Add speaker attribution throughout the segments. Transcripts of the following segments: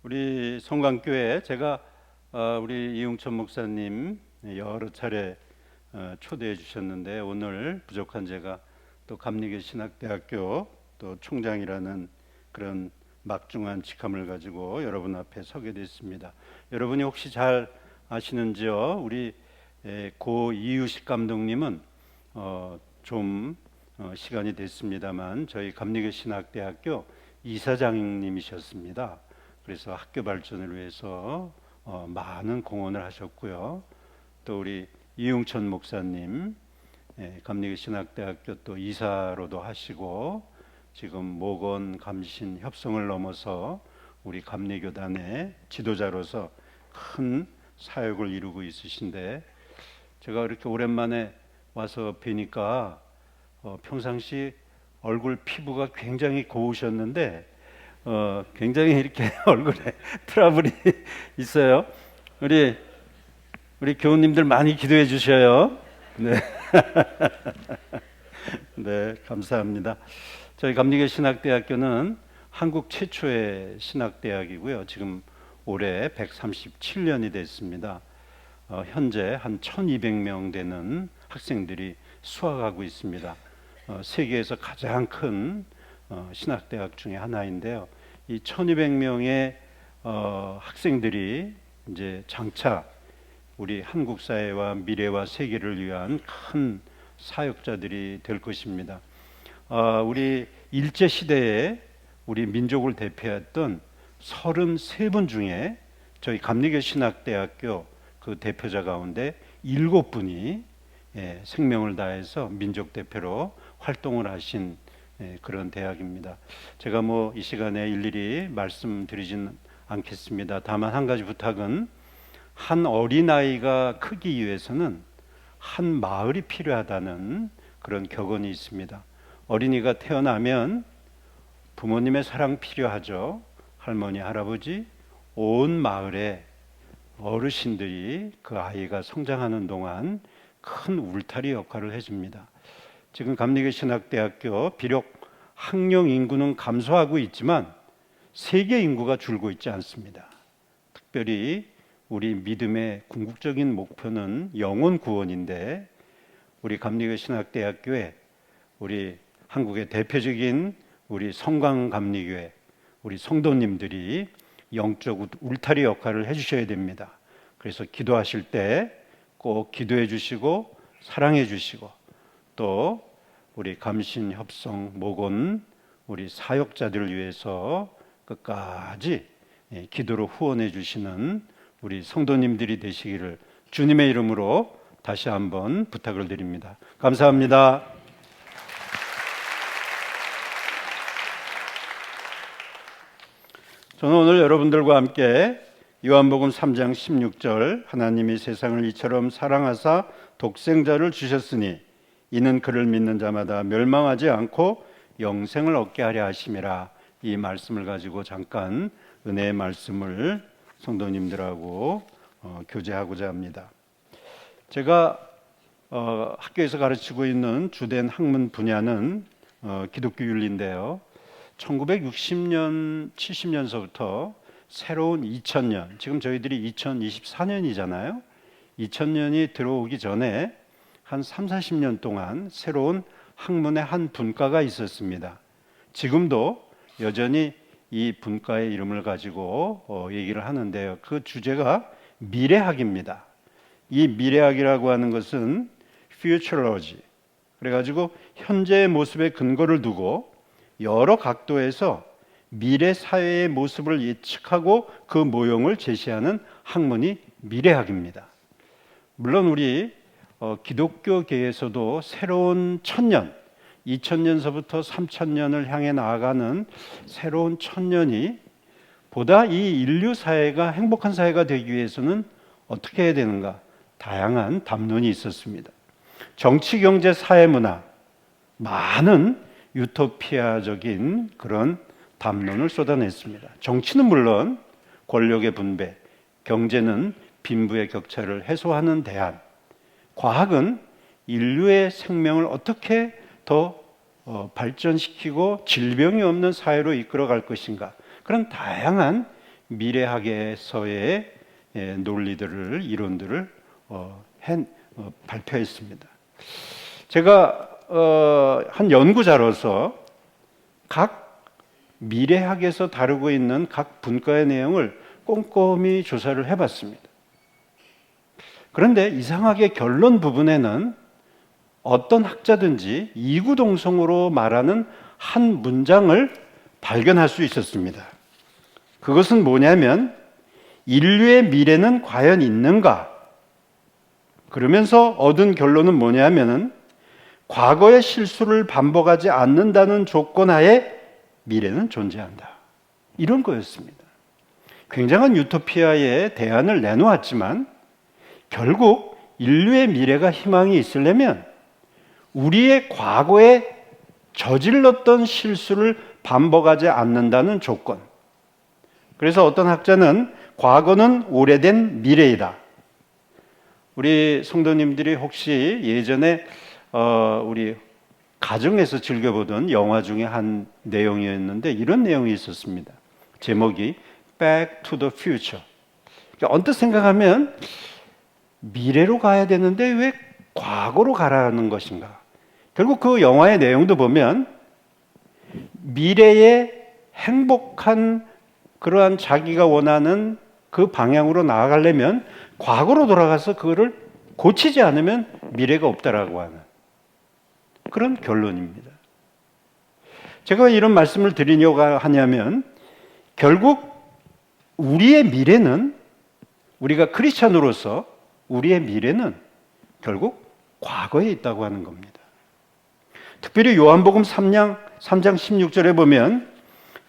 Speaker 1: 우리 성광교회 제가 우리 이용천 목사님 여러 차례 초대해 주셨는데 오늘 부족한 제가 또 감리교 신학대학교 또 총장이라는 그런 막중한 직함을 가지고 여러분 앞에 서게 됐습니다. 여러분이 혹시 잘 아시는지요? 우리 고 이유식 감독님은 좀 시간이 됐습니다만 저희 감리교 신학대학교 이사장님이셨습니다. 그래서 학교 발전을 위해서 많은 공헌을 하셨고요. 또 우리 이용천 목사님 감리교 신학대학교 또 이사로도 하시고 지금 모건 감신 협성을 넘어서 우리 감리교단의 지도자로서 큰 사역을 이루고 있으신데 제가 이렇게 오랜만에 와서 뵈니까 평상시 얼굴 피부가 굉장히 고우셨는데 굉장히 이렇게 얼굴에 트러블이 있어요. 우리 교우님들 많이 기도해 주셔요. 네. 네, 감사합니다. 저희 감리교 신학대학교는 한국 최초의 신학대학이고요. 지금 올해 137년이 됐습니다. 현재 한 1200명 되는 학생들이 수학하고 있습니다. 세계에서 가장 큰 신학대학 중에 하나인데요. 이 1200명의 학생들이 이제 장차 우리 한국 사회와 미래와 세계를 위한 큰 사역자들이 될 것입니다. 우리 일제 시대에 우리 민족을 대표했던 33분 중에 저희 감리교 신학대학교 그 대표자 가운데 7분이 생명을 다해서 민족 대표로 활동을 하신 그런 대학입니다. 제가 뭐 이 시간에 일일이 말씀드리진 않겠습니다. 다만 한 가지 부탁은 한 어린아이가 크기 위해서는 한 마을이 필요하다는 그런 격언이 있습니다. 어린이가 태어나면 부모님의 사랑 필요하죠. 할머니, 할아버지, 온 마을의 어르신들이 그 아이가 성장하는 동안 큰 울타리 역할을 해줍니다. 지금 감리교 신학대학교 비록 학령 인구는 감소하고 있지만 세계 인구가 줄고 있지 않습니다. 특별히 우리 믿음의 궁극적인 목표는 영혼 구원인데 우리 감리교 신학대학교에 우리 한국의 대표적인 우리 성광감리교회 우리 성도님들이 영적 울타리 역할을 해주셔야 됩니다. 그래서 기도하실 때 꼭 기도해 주시고 사랑해 주시고 또 우리 감신 협성 모건 우리 사역자들을 위해서 끝까지 기도로 후원해 주시는 우리 성도님들이 되시기를 주님의 이름으로 다시 한번 부탁을 드립니다. 감사합니다. 저는 오늘 여러분들과 함께 요한복음 3장 16절 하나님이 세상을 이처럼 사랑하사 독생자를 주셨으니 이는 그를 믿는 자마다 멸망하지 않고 영생을 얻게 하려 하심이라 이 말씀을 가지고 잠깐 은혜의 말씀을 성도님들하고 교제하고자 합니다. 제가 학교에서 가르치고 있는 주된 학문 분야는 기독교 윤리인데요. 1960년, 70년서부터 새로운 2000년, 지금 저희들이 2024년이잖아요. 2000년이 들어오기 전에 한 30-40년 동안 새로운 학문의 한 분과가 있었습니다. 지금도 여전히 이 분과의 이름을 가지고 얘기를 하는데요. 그 주제가 미래학입니다. 이 미래학이라고 하는 것은 futurology, 그래가지고 현재의 모습에 근거를 두고 여러 각도에서 미래 사회의 모습을 예측하고 그 모형을 제시하는 학문이 미래학입니다. 물론 우리 기독교계에서도 새로운 천년, 2000년서부터 3000년을 향해 나아가는 새로운 천년이 보다 이 인류 사회가 행복한 사회가 되기 위해서는 어떻게 해야 되는가? 다양한 담론이 있었습니다. 정치, 경제, 사회, 문화, 많은 유토피아적인 그런 담론을 쏟아냈습니다. 정치는 물론 권력의 분배, 경제는 빈부의 격차를 해소하는 대안, 과학은 인류의 생명을 어떻게 더 발전시키고 질병이 없는 사회로 이끌어갈 것인가, 그런 다양한 미래학에서의 논리들을, 이론들을 발표했습니다. 제가 한 연구자로서 각 미래학에서 다루고 있는 각 분과의 내용을 꼼꼼히 조사를 해봤습니다. 그런데 이상하게 결론 부분에는 어떤 학자든지 이구동성으로 말하는 한 문장을 발견할 수 있었습니다. 그것은 뭐냐면 인류의 미래는 과연 있는가? 그러면서 얻은 결론은 뭐냐면은 과거의 실수를 반복하지 않는다는 조건 하에 미래는 존재한다. 이런 거였습니다. 굉장한 유토피아의 대안을 내놓았지만 결국 인류의 미래가 희망이 있으려면 우리의 과거에 저질렀던 실수를 반복하지 않는다는 조건. 그래서 어떤 학자는 과거는 오래된 미래이다. 우리 성도님들이 혹시 예전에 우리 가정에서 즐겨보던 영화 중에 한 내용이었는데 이런 내용이 있었습니다. 제목이 Back to the Future. 언뜻 생각하면 미래로 가야 되는데 왜 과거로 가라는 것인가? 결국 그 영화의 내용도 보면 미래의 행복한 그러한 자기가 원하는 그 방향으로 나아가려면 과거로 돌아가서 그거를 고치지 않으면 미래가 없다라고 하는 그런 결론입니다. 제가 왜 이런 말씀을 드리려고 하냐면 결국 우리의 미래는, 우리가 크리스찬으로서 우리의 미래는 결국 과거에 있다고 하는 겁니다. 특별히 요한복음 3장 16절에 보면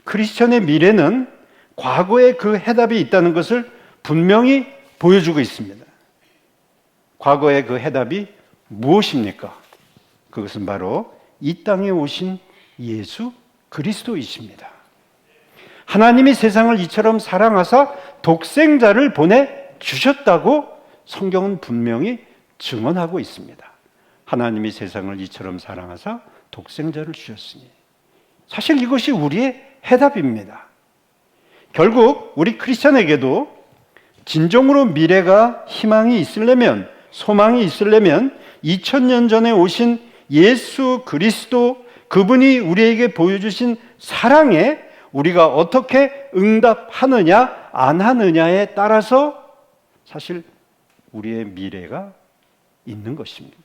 Speaker 1: 크리스천의 미래는 과거에 그 해답이 있다는 것을 분명히 보여주고 있습니다. 과거의 그 해답이 무엇입니까? 그것은 바로 이 땅에 오신 예수 그리스도이십니다. 하나님이 세상을 이처럼 사랑하사 독생자를 보내주셨다고 성경은 분명히 증언하고 있습니다. 하나님이 세상을 이처럼 사랑하사 독생자를 주셨으니 사실 이것이 우리의 해답입니다. 결국 우리 크리스천에게도 진정으로 미래가 희망이 있으려면, 소망이 있으려면 2000년 전에 오신 예수 그리스도, 그분이 우리에게 보여주신 사랑에 우리가 어떻게 응답하느냐 안 하느냐에 따라서 사실 우리의 미래가 있는 것입니다.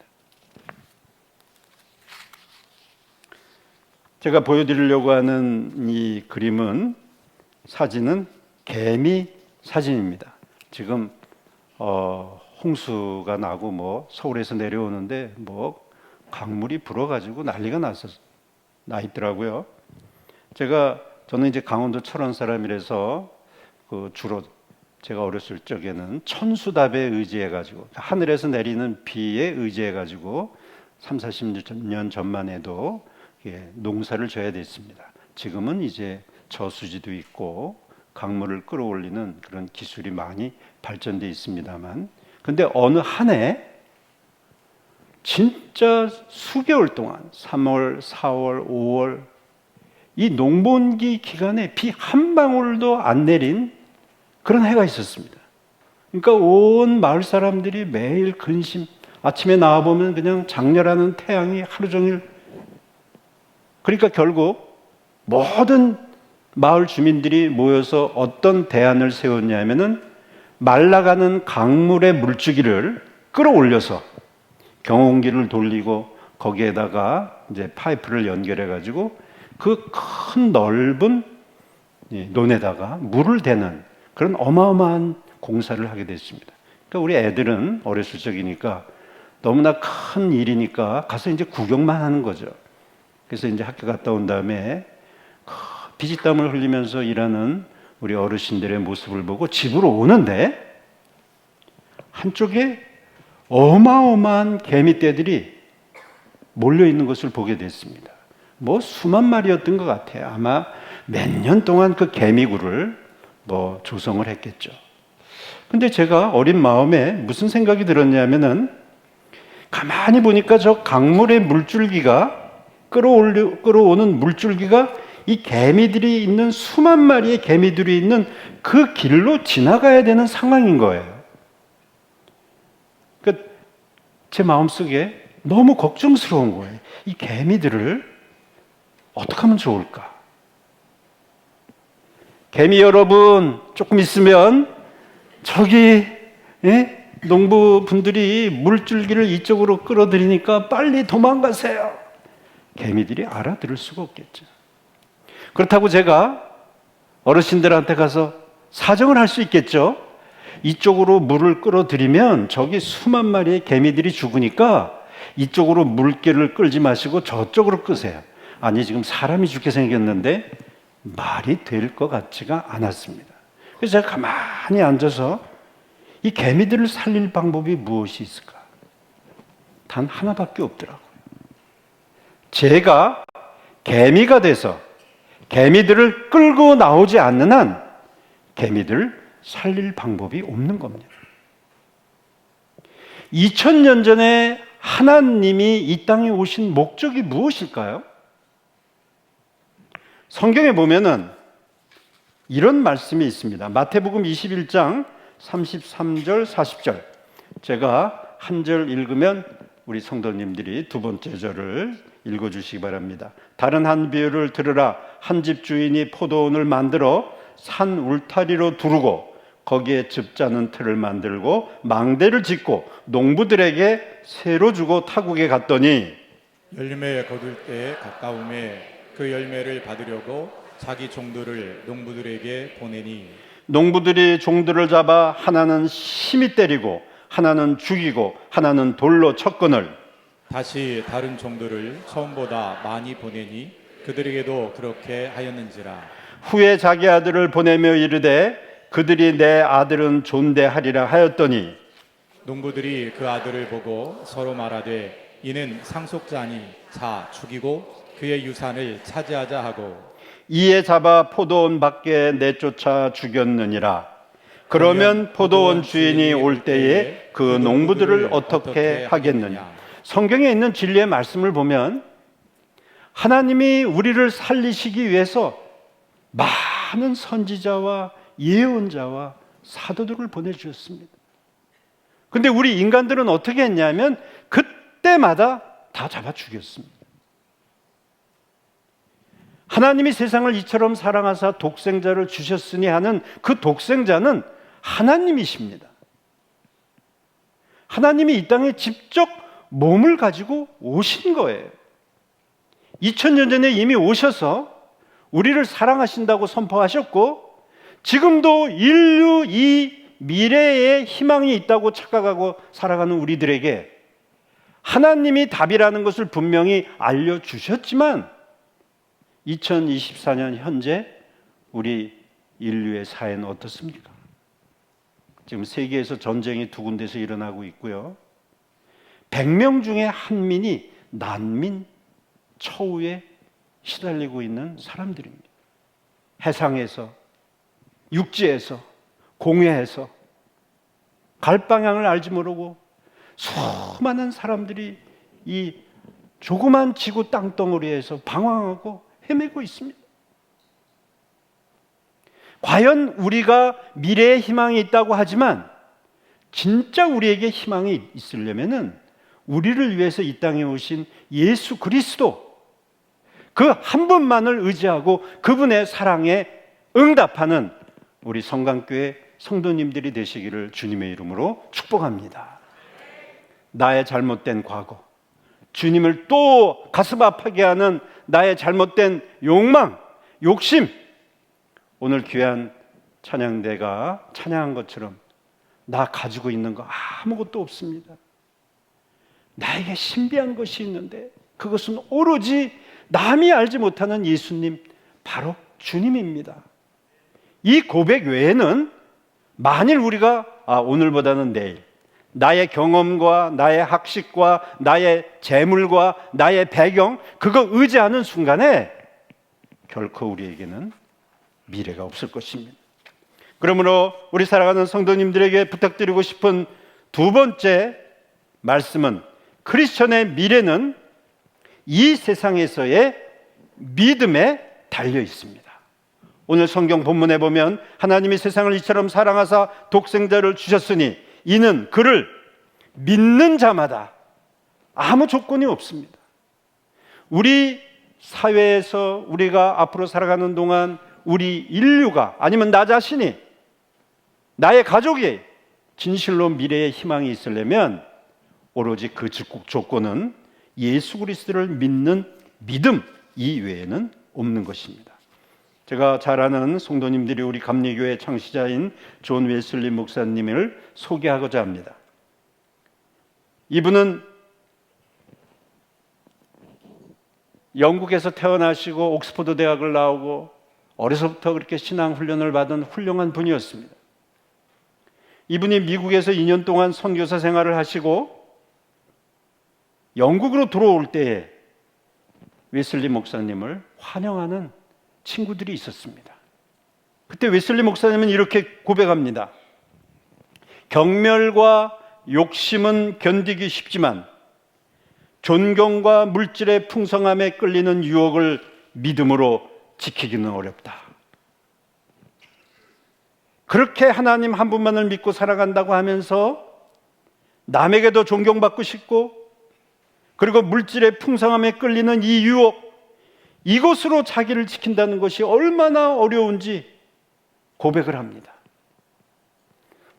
Speaker 1: 제가 보여드리려고 하는 이 그림은, 사진은 개미 사진입니다. 지금 홍수가 나고 뭐 서울에서 내려오는데 뭐 강물이 불어가지고 난리가 나 있더라고요. 저는 이제 강원도 철원 사람이라서 주로 제가 어렸을 적에는 천수답에 의지해가지고 하늘에서 내리는 비에 의지해가지고 30-40년 전만 해도 농사를 져야 됐습니다. 지금은 이제 저수지도 있고 강물을 끌어올리는 그런 기술이 많이 발전되어 있습니다만, 근데 어느 한 해 진짜 수개월 동안 3월, 4월, 5월 이 농번기 기간에 비 한 방울도 안 내린 그런 해가 있었습니다. 그러니까 온 마을 사람들이 매일 근심, 아침에 나와보면 그냥 장렬하는 태양이 하루 종일, 그러니까 결국 모든 마을 주민들이 모여서 어떤 대안을 세웠냐면은 말라가는 강물의 물주기를 끌어올려서 경운기를 돌리고 거기에다가 이제 파이프를 연결해 가지고 그 큰 넓은 논에다가 물을 대는 그런 어마어마한 공사를 하게 됐습니다. 그러니까 우리 애들은 어렸을 적이니까 너무나 큰 일이니까 가서 이제 구경만 하는 거죠. 그래서 이제 학교 갔다 온 다음에 피지땀을 흘리면서 일하는 우리 어르신들의 모습을 보고 집으로 오는데 한쪽에 어마어마한 개미떼들이 몰려 있는 것을 보게 됐습니다. 뭐 수만 마리였던 것 같아요. 아마 몇 년 동안 그 개미굴을 조성을 했겠죠. 근데 제가 어린 마음에 무슨 생각이 들었냐면은 가만히 보니까 저 강물의 물줄기가 끌어오는 물줄기가 이 개미들이 있는 수만 마리의 개미들이 있는 그 길로 지나가야 되는 상황인 거예요. 그러니까 제 마음속에 너무 걱정스러운 거예요. 이 개미들을 어떻게 하면 좋을까? 개미 여러분, 조금 있으면 저기 농부분들이 물줄기를 이쪽으로 끌어들이니까 빨리 도망가세요. 개미들이 알아들을 수가 없겠죠. 그렇다고 제가 어르신들한테 가서 사정을 할 수 있겠죠. 이쪽으로 물을 끌어들이면 저기 수만 마리의 개미들이 죽으니까 이쪽으로 물길을 끌지 마시고 저쪽으로 끄세요. 아니, 지금 사람이 죽게 생겼는데 말이 될 것 같지가 않았습니다. 그래서 제가 가만히 앉아서 이 개미들을 살릴 방법이 무엇이 있을까? 단 하나밖에 없더라고요. 제가 개미가 돼서 개미들을 끌고 나오지 않는 한 개미들을 살릴 방법이 없는 겁니다. 2000년 전에 하나님이 이 땅에 오신 목적이 무엇일까요? 성경에 보면은 이런 말씀이 있습니다. 마태복음 21장 33절 40절. 제가 한 절 읽으면 우리 성도님들이 두 번째 절을 읽어주시기 바랍니다. 다른 한 비유를 들으라. 한 집 주인이 포도원을 만들어 산 울타리로 두르고 거기에 즙자는 틀을 만들고 망대를 짓고 농부들에게 새로 주고 타국에 갔더니
Speaker 2: 열매 거둘 때에 가까움에 그 열매를 받으려고 자기 종들을 농부들에게 보내니
Speaker 1: 농부들이 종들을 잡아 하나는 심히 때리고 하나는 죽이고 하나는 돌로 쳤거늘
Speaker 2: 다시 다른 종들을 처음보다 많이 보내니 그들에게도 그렇게 하였는지라.
Speaker 1: 후에 자기 아들을 보내며 이르되 그들이 내 아들은 존대하리라 하였더니
Speaker 2: 농부들이 그 아들을 보고 서로 말하되 이는 상속자니 자 죽이고 그의 유산을 차지하자 하고
Speaker 1: 이에 잡아 포도원 밖에 내쫓아 죽였느니라. 그러면 포도원 주인이 올 때에 그 농부들을 어떻게 하겠느냐. 성경에 있는 진리의 말씀을 보면 하나님이 우리를 살리시기 위해서 많은 선지자와 예언자와 사도들을 보내주셨습니다. 근데 우리 인간들은 어떻게 했냐면 그때마다 다 잡아 죽였습니다. 하나님이 세상을 이처럼 사랑하사 독생자를 주셨으니 하는 그 독생자는 하나님이십니다. 하나님이 이 땅에 직접 몸을 가지고 오신 거예요. 2000년 전에 이미 오셔서 우리를 사랑하신다고 선포하셨고 지금도 인류 이 미래에 희망이 있다고 착각하고 살아가는 우리들에게 하나님이 답이라는 것을 분명히 알려주셨지만 2024년 현재 우리 인류의 사회는 어떻습니까? 지금 세계에서 전쟁이 두 군데서 일어나고 있고요. 100명 중에 한 명이 난민 처우에 시달리고 있는 사람들입니다. 해상에서, 육지에서, 공해에서 갈 방향을 알지 모르고 수많은 사람들이 이 조그만 지구 땅덩어리에서 방황하고 헤매고 있습니다. 과연 우리가 미래에 희망이 있다고 하지만 진짜 우리에게 희망이 있으려면은 우리를 위해서 이 땅에 오신 예수 그리스도 그 한 분만을 의지하고 그분의 사랑에 응답하는 우리 성강교회 성도님들이 되시기를 주님의 이름으로 축복합니다. 나의 잘못된 과거, 주님을 또 가슴 아프게 하는 나의 잘못된 욕망, 욕심, 오늘 귀한 찬양대가 찬양한 것처럼 나 가지고 있는 거 아무것도 없습니다. 나에게 신비한 것이 있는데 그것은 오로지 남이 알지 못하는 예수님, 바로 주님입니다. 이 고백 외에는 만일 우리가 오늘보다는 내일 나의 경험과 나의 학식과 나의 재물과 나의 배경 그거 의지하는 순간에 결코 우리에게는 미래가 없을 것입니다. 그러므로 우리 살아가는 성도님들에게 부탁드리고 싶은 두 번째 말씀은 크리스천의 미래는 이 세상에서의 믿음의 달려 있습니다. 오늘 성경 본문에 보면 하나님이 세상을 이처럼 사랑하사 독생자를 주셨으니 이는 그를 믿는 자마다, 아무 조건이 없습니다. 우리 사회에서 우리가 앞으로 살아가는 동안 우리 인류가, 아니면 나 자신이, 나의 가족이 진실로 미래의 희망이 있으려면 오로지 그 조건은 예수 그리스도를 믿는 믿음 이외에는 없는 것입니다. 제가 잘 아는 성도님들이 우리 감리교회 창시자인 존 웨슬리 목사님을 소개하고자 합니다. 이분은 영국에서 태어나시고 옥스퍼드 대학을 나오고 어려서부터 그렇게 신앙 훈련을 받은 훌륭한 분이었습니다. 이분이 미국에서 2년 동안 선교사 생활을 하시고 영국으로 들어올 때에 웨슬리 목사님을 환영하는 친구들이 있었습니다. 그때 웨슬리 목사님은 이렇게 고백합니다. 경멸과 욕심은 견디기 쉽지만 존경과 물질의 풍성함에 끌리는 유혹을 믿음으로 지키기는 어렵다. 그렇게 하나님 한 분만을 믿고 살아간다고 하면서 남에게도 존경받고 싶고, 그리고 물질의 풍성함에 끌리는 이 유혹, 이것으로 자기를 지킨다는 것이 얼마나 어려운지 고백을 합니다.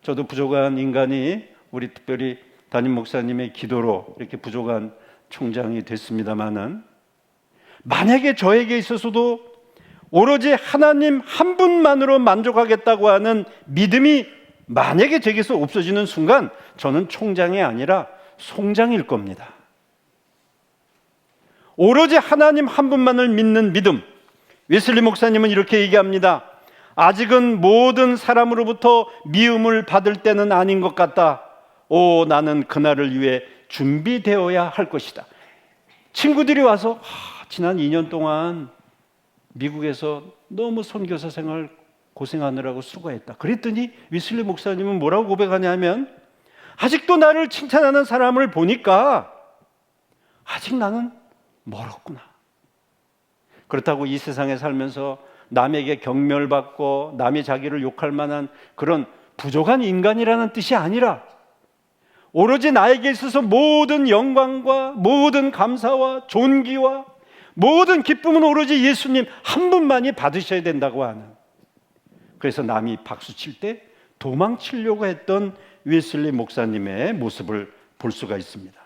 Speaker 1: 저도 부족한 인간이, 우리 특별히 담임 목사님의 기도로 이렇게 부족한 총장이 됐습니다마는, 만약에 저에게 있어서도 오로지 하나님 한 분만으로 만족하겠다고 하는 믿음이 만약에 제게서 없어지는 순간 저는 총장이 아니라 송장일 겁니다. 오로지 하나님 한 분만을 믿는 믿음, 웨슬리 목사님은 이렇게 얘기합니다. 아직은 모든 사람으로부터 미움을 받을 때는 아닌 것 같다. 오, 나는 그날을 위해 준비되어야 할 것이다. 친구들이 와서 지난 2년 동안 미국에서 너무 선교사 생활 고생하느라고 수고했다. 그랬더니 웨슬리 목사님은 뭐라고 고백하냐면, 아직도 나를 칭찬하는 사람을 보니까 아직 나는 멀었구나. 그렇다고 이 세상에 살면서 남에게 경멸받고 남이 자기를 욕할 만한 그런 부족한 인간이라는 뜻이 아니라, 오로지 나에게 있어서 모든 영광과 모든 감사와 존귀와 모든 기쁨은 오로지 예수님 한 분만이 받으셔야 된다고 하는, 그래서 남이 박수칠 때 도망치려고 했던 웨슬리 목사님의 모습을 볼 수가 있습니다.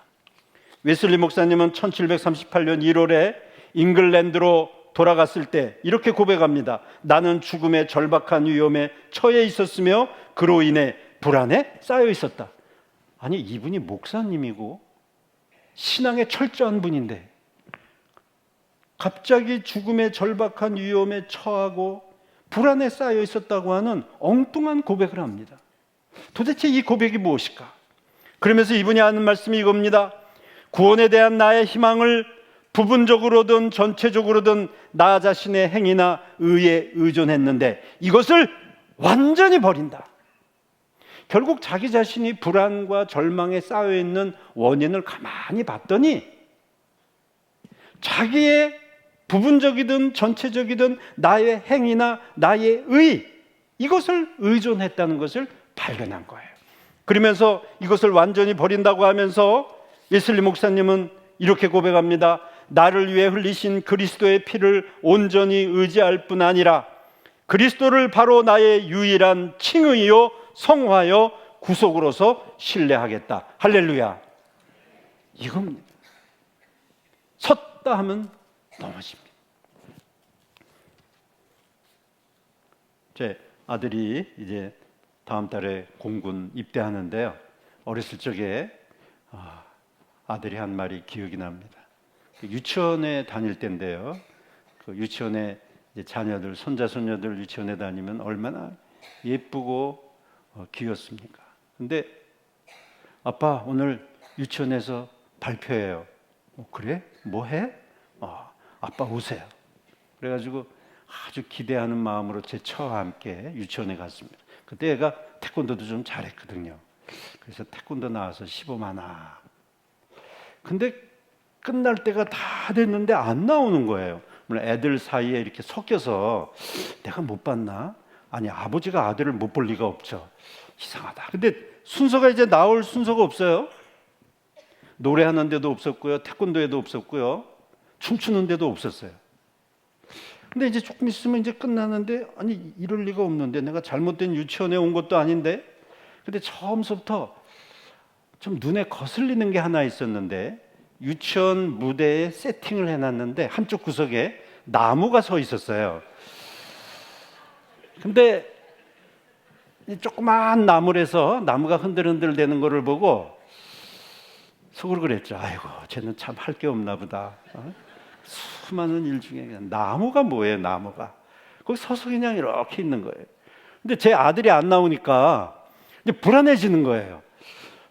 Speaker 1: 웨슬리 목사님은 1738년 1월에 잉글랜드로 돌아갔을 때 이렇게 고백합니다. 나는 죽음의 절박한 위험에 처해 있었으며 그로 인해 불안에 쌓여 있었다. 아니, 이분이 목사님이고 신앙에 철저한 분인데 갑자기 죽음의 절박한 위험에 처하고 불안에 쌓여 있었다고 하는 엉뚱한 고백을 합니다. 도대체 이 고백이 무엇일까? 그러면서 이분이 하는 말씀이 이겁니다. 구원에 대한 나의 희망을 부분적으로든 전체적으로든 나 자신의 행위나 의에 의존했는데 이것을 완전히 버린다. 결국 자기 자신이 불안과 절망에 쌓여있는 원인을 가만히 봤더니 자기의 부분적이든 전체적이든 나의 행위나 나의 의, 이것을 의존했다는 것을 발견한 거예요. 그러면서 이것을 완전히 버린다고 하면서 웨슬리 목사님은 이렇게 고백합니다. 나를 위해 흘리신 그리스도의 피를 온전히 의지할 뿐 아니라 그리스도를 바로 나의 유일한 칭의요 성화요 구속으로서 신뢰하겠다. 할렐루야. 이겁니다. 섰다 하면 넘어집니다. 제 아들이 이제 다음 달에 공군 입대하는데요. 어렸을 적에 아들이 한 말이 기억이 납니다. 유치원에 다닐 때인데요. 그 유치원에 이제 자녀들, 손자, 손녀들 유치원에 다니면 얼마나 예쁘고 귀엽습니까? 근데 아빠 오늘 유치원에서 발표해요. 그래? 뭐 해? 아빠 오세요. 그래가지고 아주 기대하는 마음으로 제 처와 함께 유치원에 갔습니다. 그때 애가 태권도도 좀 잘했거든요. 그래서 태권도 나와서 시범 하나. 근데 끝날 때가 다 됐는데 안 나오는 거예요. 물론 애들 사이에 이렇게 섞여서 내가 못 봤나? 아니, 아버지가 아들을 못 볼 리가 없죠. 이상하다. 근데 순서가 이제 나올 순서가 없어요. 노래하는 데도 없었고요, 태권도에도 없었고요, 춤추는 데도 없었어요. 근데 이제 조금 있으면 이제 끝나는데, 아니 이럴 리가 없는데, 내가 잘못된 유치원에 온 것도 아닌데. 근데 처음부터 좀 눈에 거슬리는 게 하나 있었는데, 유치원 무대에 세팅을 해놨는데 한쪽 구석에 나무가 서 있었어요. 근데 이 조그만 나무라서 나무가 흔들흔들 되는 거를 보고 속으로 그랬죠. 아이고, 쟤는 참 할 게 없나 보다. 수많은 일 중에 그냥 나무가 뭐예요, 나무가. 거기 서서 그냥 이렇게 있는 거예요. 근데 제 아들이 안 나오니까 이제 불안해지는 거예요.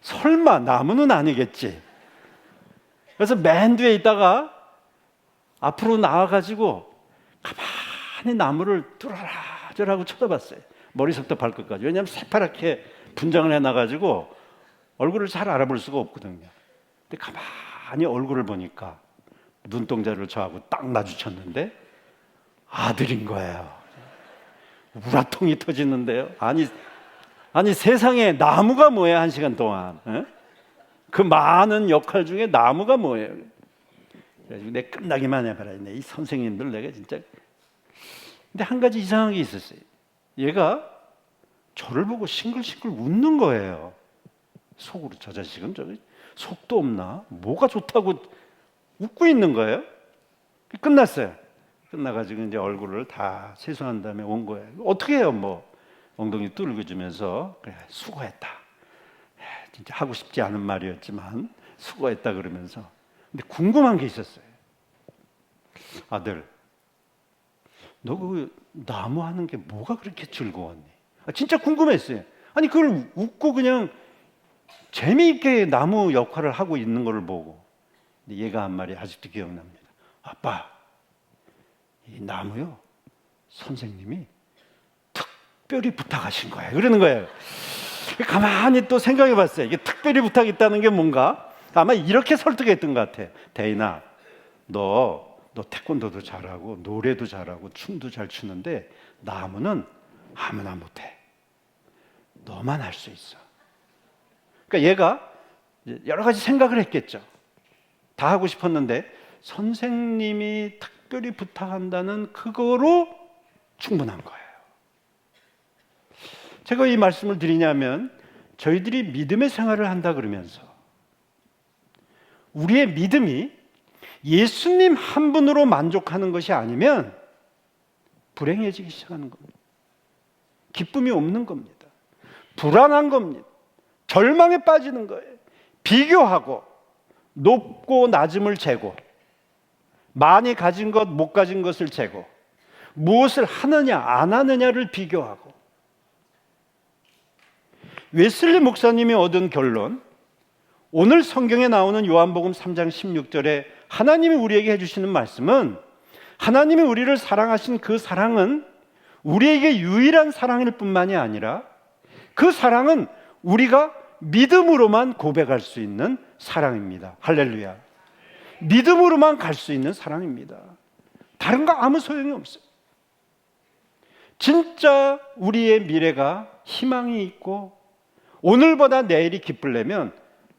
Speaker 1: 설마 나무는 아니겠지. 그래서 맨 뒤에 있다가 앞으로 나와가지고 가만히 나무를 뚫어라 저라고 쳐다봤어요. 머리부터 발끝까지. 왜냐하면 새파랗게 분장을 해놔가지고 얼굴을 잘 알아볼 수가 없거든요. 근데 가만히 얼굴을 보니까 눈동자를 저하고 딱 마주쳤는데 아들인 거예요. 우라통이 터지는데요. 아니 세상에 나무가 뭐예요, 1시간 동안. 에? 그 많은 역할 중에 나무가 뭐예요. 그래가지고 내 끝나기만 해봐라. 이 선생님들 내가 진짜. 근데 한 가지 이상한 게 있었어요. 얘가 저를 보고 싱글싱글 웃는 거예요. 속으로 저 자식은 저기 속도 없나? 뭐가 좋다고 웃고 있는 거예요. 끝났어요. 끝나가지고 이제 얼굴을 다 세수한 다음에 온 거예요. 어떻게 해요? 뭐 엉덩이 뚫어주면서 그래, 수고했다. 진짜 하고 싶지 않은 말이었지만 수고했다 그러면서. 근데 궁금한 게 있었어요. 아들, 너 그 나무 하는 게 뭐가 그렇게 즐거웠니? 진짜 궁금했어요. 아니 그걸 웃고 그냥 재미있게 나무 역할을 하고 있는 걸 보고. 근데 얘가 한 말이 아직도 기억납니다. 아빠, 이 나무요, 선생님이 특별히 부탁하신 거예요. 그러는 거예요. 가만히 또 생각해 봤어요. 이게 특별히 부탁했다는 게 뭔가? 아마 이렇게 설득했던 것 같아. 대인아, 너 태권도도 잘하고 노래도 잘하고 춤도 잘 추는데 나무는 아무나 못해. 너만 할 수 있어. 그러니까 얘가 여러 가지 생각을 했겠죠. 다 하고 싶었는데 선생님이 특별히 부탁한다는 그거로 충분한 거예요. 제가 이 말씀을 드리냐면, 저희들이 믿음의 생활을 한다 그러면서 우리의 믿음이 예수님 한 분으로 만족하는 것이 아니면 불행해지기 시작하는 겁니다. 기쁨이 없는 겁니다. 불안한 겁니다. 절망에 빠지는 거예요. 비교하고 높고 낮음을 재고, 많이 가진 것, 못 가진 것을 재고, 무엇을 하느냐 안 하느냐를 비교하고. 웨슬리 목사님이 얻은 결론, 오늘 성경에 나오는 요한복음 3장 16절에 하나님이 우리에게 해주시는 말씀은, 하나님이 우리를 사랑하신 그 사랑은 우리에게 유일한 사랑일 뿐만이 아니라 그 사랑은 우리가 믿음으로만 고백할 수 있는 사랑입니다. 할렐루야. 믿음으로만 갈 수 있는 사랑입니다. 다른 거 아무 소용이 없어요. 진짜 우리의 미래가 희망이 있고 오늘보다 내일이 기쁘려면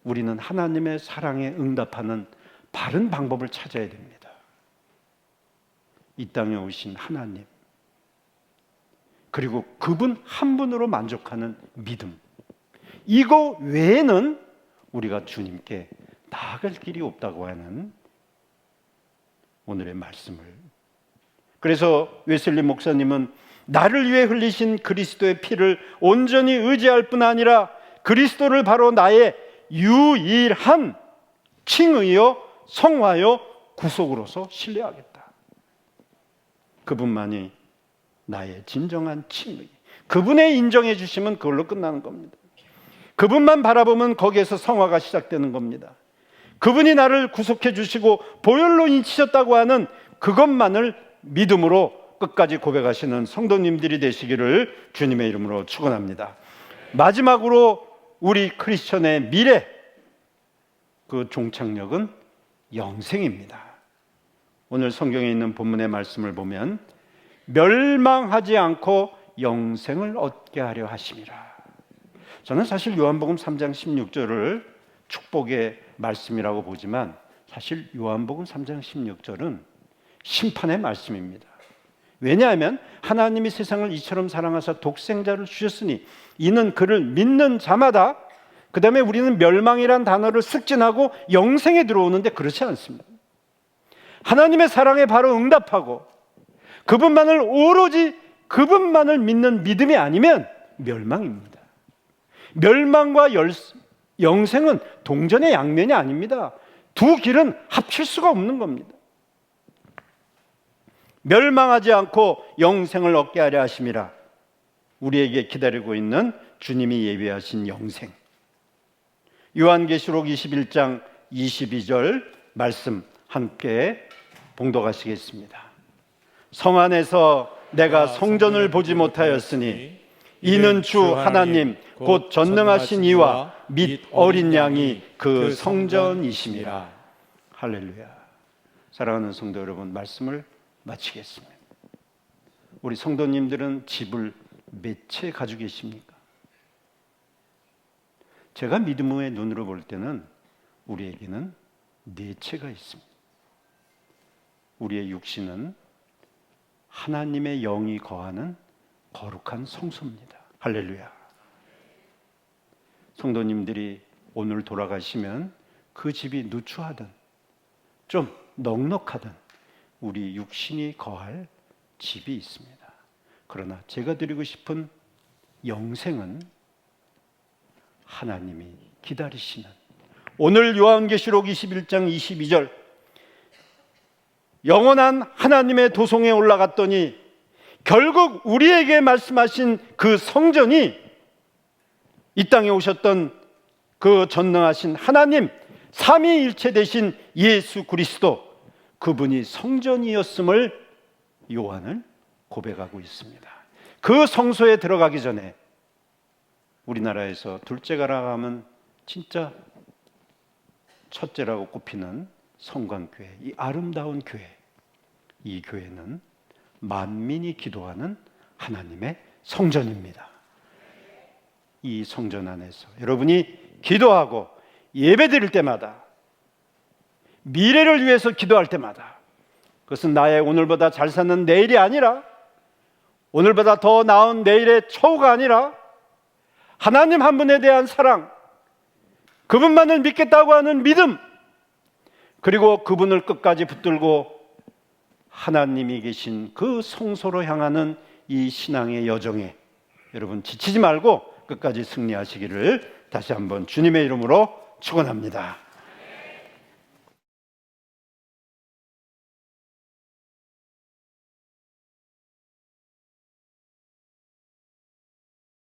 Speaker 1: 우리는 하나님의 사랑에 응답하는 바른 방법을 찾아야 됩니다. 이 땅에 오신 하나님, 그리고 그분 한 분으로 만족하는 믿음, 이거 외에는 우리가 주님께 나아갈 길이 없다고 하는 오늘의 말씀을. 그래서 웨슬리 목사님은 나를 위해 흘리신 그리스도의 피를 온전히 의지할 뿐 아니라 그리스도를 바로 나의 유일한 칭의요 성화요 구속으로서 신뢰하겠다. 그분만이 나의 진정한 칭의. 그분의 인정해 주시면 그걸로 끝나는 겁니다. 그분만 바라보면 거기에서 성화가 시작되는 겁니다. 그분이 나를 구속해 주시고 보혈로 인치셨다고 하는 그것만을 믿음으로 끝까지 고백하시는 성도님들이 되시기를 주님의 이름으로 축원합니다. 마지막으로 우리 크리스천의 미래, 그 종착역은 영생입니다. 오늘 성경에 있는 본문의 말씀을 보면 멸망하지 않고 영생을 얻게 하려 하심이라. 저는 사실 요한복음 3장 16절을 축복의 말씀이라고 보지만 사실 요한복음 3장 16절은 심판의 말씀입니다. 왜냐하면 하나님이 세상을 이처럼 사랑하사 독생자를 주셨으니 이는 그를 믿는 자마다, 그 다음에 우리는 멸망이란 단어를 습진하고 영생에 들어오는데 그렇지 않습니다. 하나님의 사랑에 바로 응답하고 그분만을 오로지 그분만을 믿는 믿음이 아니면 멸망입니다. 멸망과 영생은 동전의 양면이 아닙니다. 두 길은 합칠 수가 없는 겁니다. 멸망하지 않고 영생을 얻게 하려 하심이라. 우리에게 기다리고 있는 주님이 예비하신 영생. 요한계시록 21장 22절 말씀 함께 봉독하시겠습니다. 성 안에서 내가 성전을 보지 못하였으니 이는 주 하나님 곧 전능하신 이와 및 어린 양이 그 성전이심이라. 할렐루야. 사랑하는 성도 여러분, 말씀을 마치겠습니다. 우리 성도님들은 집을 몇 채 가지고 계십니까? 제가 믿음의 눈으로 볼 때는 우리에게는 4채가 있습니다. 우리의 육신은 하나님의 영이 거하는 거룩한 성소입니다. 할렐루야. 성도님들이 오늘 돌아가시면 그 집이 누추하든 좀 넉넉하든 우리 육신이 거할 집이 있습니다. 그러나 제가 드리고 싶은 영생은 하나님이 기다리시는, 오늘 요한계시록 21장 22절 영원한 하나님의 도성에 올라갔더니 결국 우리에게 말씀하신 그 성전이 이 땅에 오셨던 그 전능하신 하나님, 삼위일체 되신 예수 그리스도, 그분이 성전이었음을 요한은 고백하고 있습니다. 그 성소에 들어가기 전에 우리나라에서 둘째가라 하면 진짜 첫째라고 꼽히는 성광교회, 이 아름다운 교회, 이 교회는 만민이 기도하는 하나님의 성전입니다. 이 성전 안에서 여러분이 기도하고 예배드릴 때마다, 미래를 위해서 기도할 때마다, 그것은 나의 오늘보다 잘 사는 내일이 아니라, 오늘보다 더 나은 내일의 처우가 아니라 하나님 한 분에 대한 사랑, 그분만을 믿겠다고 하는 믿음, 그리고 그분을 끝까지 붙들고 하나님이 계신 그 성소로 향하는 이 신앙의 여정에 여러분 지치지 말고 끝까지 승리하시기를 다시 한번 주님의 이름으로 축원합니다.